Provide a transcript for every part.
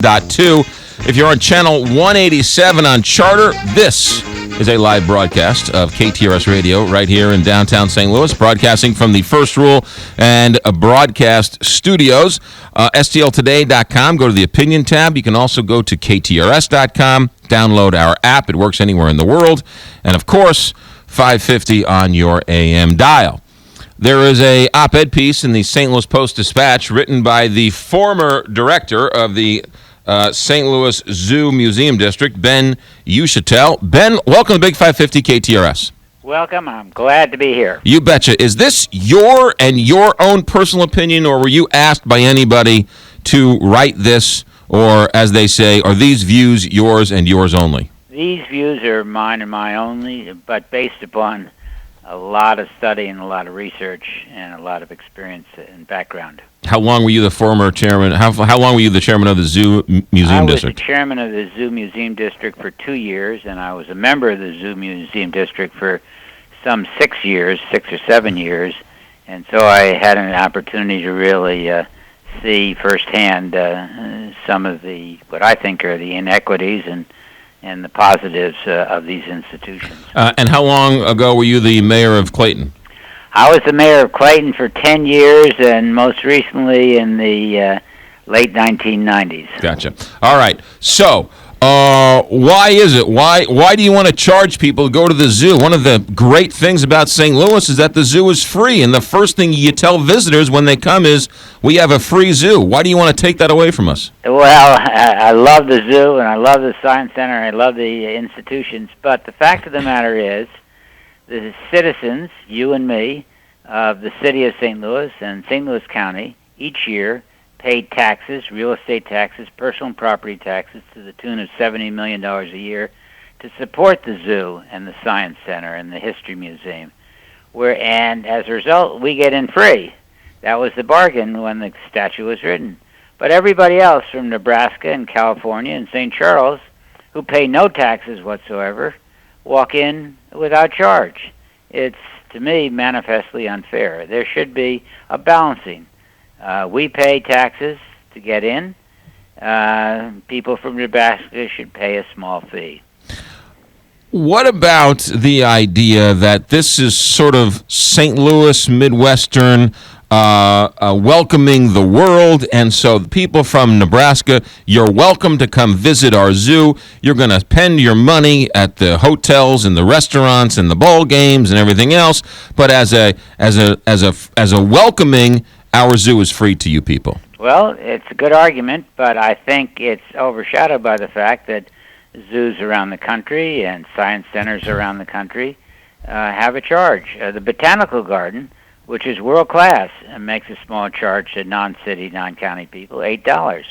107.2. If you're on channel 187 on Charter, this is a live broadcast of KTRS Radio right here in downtown St. Louis, broadcasting from the First Rule and Broadcast Studios. STLtoday.com, go to the Opinion tab. You can also go to KTRS.com, download our app. It works anywhere in the world. And, of course, 550 on your AM dial. There is a op-ed piece in the St. Louis Post-Dispatch written by the former director of the St. Louis Zoo Museum District, Ben Uchitel. Ben, welcome to Big 550 KTRS. Welcome. I'm glad to be here. You betcha. Is this your own personal opinion, or were you asked by anybody to write this, or as they say, are these views yours and yours only? These views are mine and mine only, but based upon a lot of study and a lot of research and a lot of experience and background. How long were you the former chairman? How long were you the chairman of the Zoo Museum District? I was the chairman of the Zoo Museum District for 2 years, and I was a member of the Zoo Museum District for some 6 or 7 years. And so I had an opportunity to really see firsthand some of what I think are the inequities and the positives of these institutions. And how long ago were you the mayor of Clayton? I was the mayor of Clayton for 10 years, and most recently in the late 1990s. Gotcha. All right. So, why is it? Why do you want to charge people to go to the zoo? One of the great things about St. Louis is that the zoo is free, and the first thing you tell visitors when they come is, we have a free zoo. Why do you want to take that away from us? Well, I love the zoo, and I love the Science Center, and I love the institutions, but the fact of the matter is, the citizens, you and me, of the city of St. Louis and St. Louis County, each year paid taxes, real estate taxes, personal and property taxes to the tune of $70 million a year to support the zoo and the Science Center and the History Museum. And as a result, we get in free. That was the bargain when the statute was written. But everybody else from Nebraska and California and St. Charles, who pay no taxes whatsoever, walk in without charge. It's, to me, manifestly unfair. There should be a balancing. We pay taxes to get in. People from Nebraska should pay a small fee. What about the idea that this is sort of St. Louis, Midwestern, welcoming the world, and so the people from Nebraska, you're welcome to come visit our zoo. You're going to spend your money at the hotels and the restaurants and the ball games and everything else, but as a welcoming, our zoo is free to you people. Well, it's a good argument, but I think it's overshadowed by the fact that zoos around the country and science centers around the country have a charge. The Botanical Garden, which is world-class, and makes a small charge to non-city, non-county people, $8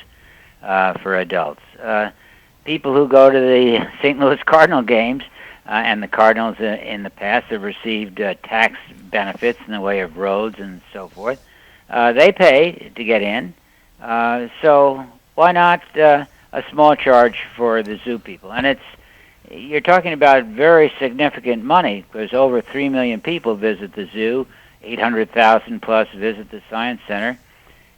for adults. People who go to the St. Louis Cardinal games, and the Cardinals in the past have received tax benefits in the way of roads and so forth, they pay to get in. So why not a small charge for the zoo people? And you're talking about very significant money, because over 3 million people visit the zoo, 800,000 plus visit the Science Center.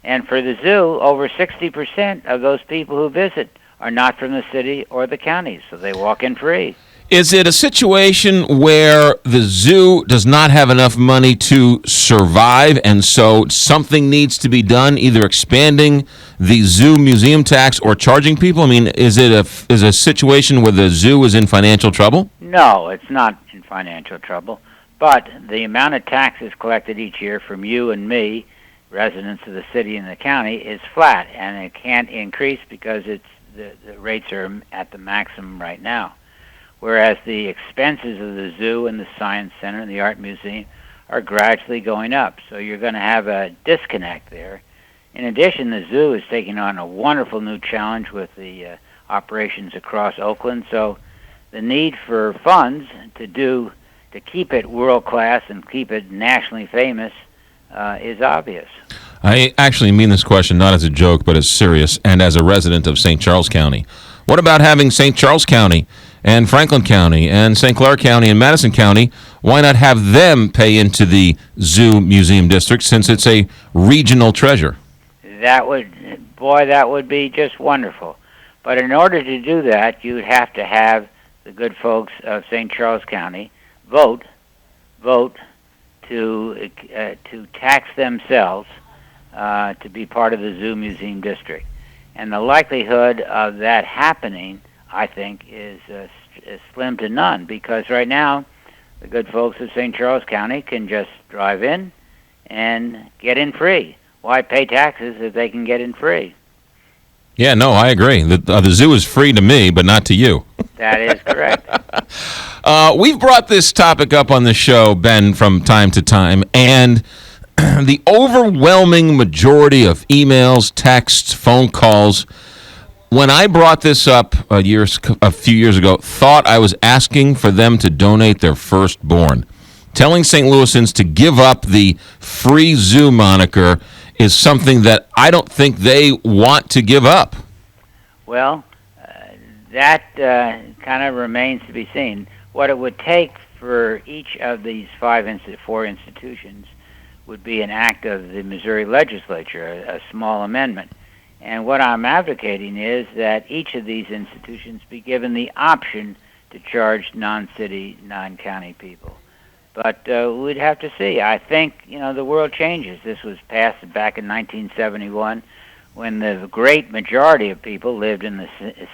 And for the zoo, over 60% of those people who visit are not from the city or the county, so they walk in free. Is it a situation where the zoo does not have enough money to survive, and so something needs to be done, either expanding the zoo museum tax or charging people? I mean, is it a situation where the zoo is in financial trouble? No, it's not in financial trouble. But the amount of taxes collected each year from you and me, residents of the city and the county, is flat, and it can't increase because the rates are at the maximum right now. Whereas the expenses of the zoo and the Science Center and the Art Museum are gradually going up. So you're going to have a disconnect there. In addition, the zoo is taking on a wonderful new challenge with the operations across Oakland. So the need for funds to keep it world-class and keep it nationally famous is obvious. I actually mean this question not as a joke, but as serious, and as a resident of St. Charles County. What about having St. Charles County and Franklin County and St. Clair County and Madison County? Why not have them pay into the Zoo Museum District, since it's a regional treasure? That would be just wonderful. But in order to do that, you'd have to have the good folks of St. Charles County vote to tax themselves to be part of the Zoo Museum District. And the likelihood of that happening, I think, is slim to none, because right now the good folks of St. Charles County can just drive in and get in free. Why pay taxes if they can get in free? Yeah, no, I agree. The zoo is free to me, but not to you. That is correct. We've brought this topic up on the show, Ben, from time to time, and the overwhelming majority of emails, texts, phone calls, when I brought this up a few years ago, thought I was asking for them to donate their firstborn. Telling St. Louisans to give up the free zoo moniker is something that I don't think they want to give up. Well, that kind of remains to be seen. What it would take for each of these four institutions would be an act of the Missouri legislature, a small amendment. And what I'm advocating is that each of these institutions be given the option to charge non-city, non-county people. But we'd have to see. I think, the world changes. This was passed back in 1971 when the great majority of people lived in the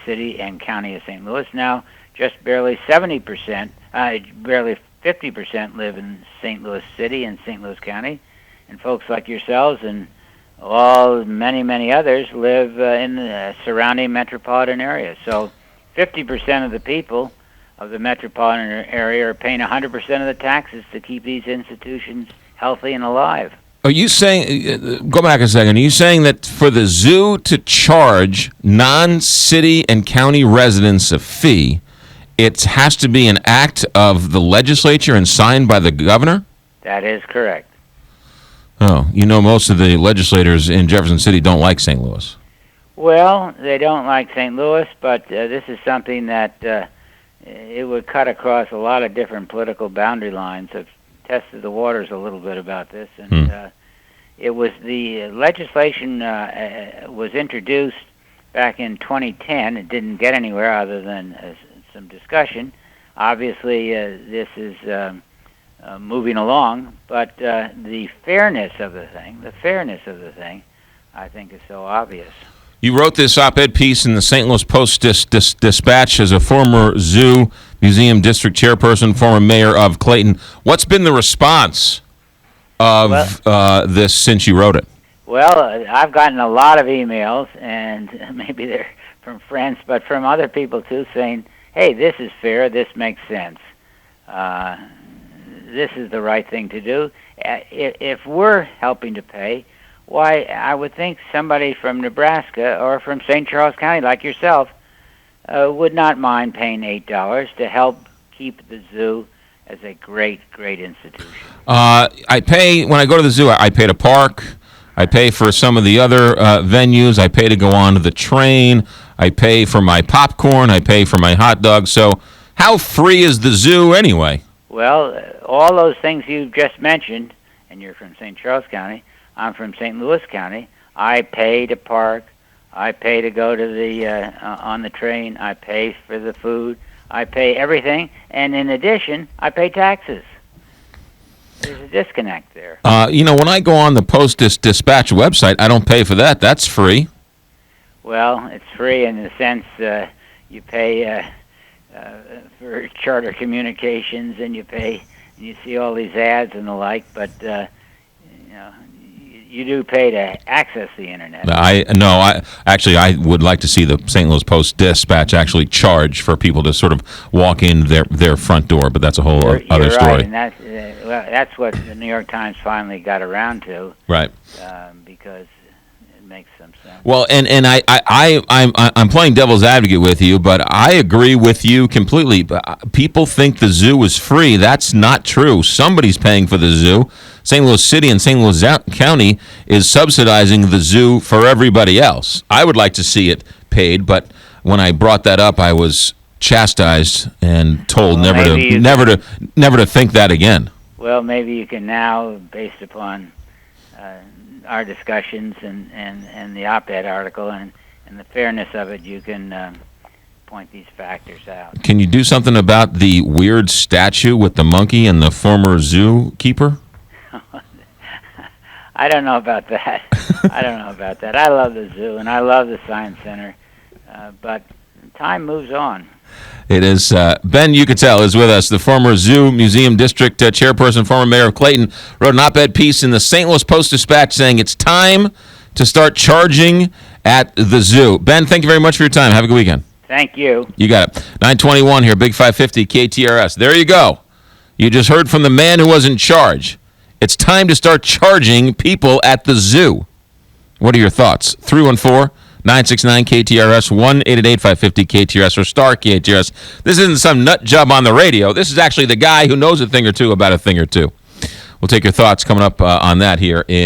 city and county of St. Louis. Now, just barely 50% live in St. Louis City and St. Louis County. And folks like yourselves and many, many others live in the surrounding metropolitan area. So 50% of the people of the metropolitan area are paying 100% of the taxes to keep these institutions healthy and alive. Are you saying, go back a second, are you saying that for the zoo to charge non-city and county residents a fee, it has to be an act of the legislature and signed by the governor? That is correct. Oh, most of the legislators in Jefferson City don't like St. Louis. Well, they don't like St. Louis, but this is something that it would cut across a lot of different political boundary lines. I've tested the waters a little bit about this, and it was the legislation was introduced back in 2010. It didn't get anywhere other than some discussion. Obviously, this is moving along, but the fairness of the thing, I think, is so obvious. You wrote this op-ed piece in the St. Louis Post-Dispatch as a former Zoo Museum District Chairperson, former mayor of Clayton. What's been the response of this since you wrote it? Well, I've gotten a lot of emails, and maybe they're from friends, but from other people too, saying, hey, this is fair, this makes sense. This is the right thing to do. If we're helping to pay, why, I would think somebody from Nebraska or from St. Charles County, like yourself, would not mind paying $8 to help keep the zoo as a great, great institution. I pay, when I go to the zoo, I pay to park. I pay for some of the other venues. I pay to go on to the train. I pay for my popcorn. I pay for my hot dogs. So how free is the zoo anyway? Well, all those things you've just mentioned, and you're from St. Charles County, I'm from St. Louis County. I pay to park. I pay to go to the on the train. I pay for the food. I pay everything, and in addition, I pay taxes. There's a disconnect there. When I go on the Post-Dispatch website, I don't pay for that. That's free. Well, it's free in the sense you pay for charter communications, and you pay, and you see all these ads and the like, but you do pay to access the internet. I would like to see the St. Louis Post-Dispatch actually charge for people to sort of walk in their front door, but that's a whole other story. Right, and that's what the New York Times finally got around to. Right. Because it makes some sense. Well, and I'm playing devil's advocate with you, but I agree with you completely. People think the zoo is free. That's not true. Somebody's paying for the zoo. St. Louis City and St. Louis County is subsidizing the zoo for everybody else. I would like to see it paid, but when I brought that up, I was chastised and told never to think that again. Well, maybe you can now, based upon our discussions and the op-ed article and and the fairness of it, you can point these factors out. Can you do something about the weird statue with the monkey and the former zookeeper? I don't know about that. I love the zoo and I love the Science Center, but time moves on. It is Ben Yucatel is with us, the former Zoo Museum District chairperson, former mayor of Clayton, wrote an op-ed piece in the St. Louis Post-Dispatch saying it's time to start charging at the zoo. Ben, thank you very much for your time. Have a good weekend. Thank you. You got it. 921 here, Big 550 KTRS. There you go. You just heard from the man who was in charge. It's time to start charging people at the zoo. What are your thoughts? 314-969-KTRS, 1-888-550-KTRS, or star KTRS. This isn't some nut job on the radio. This is actually the guy who knows a thing or two about a thing or two. We'll take your thoughts coming up on that here in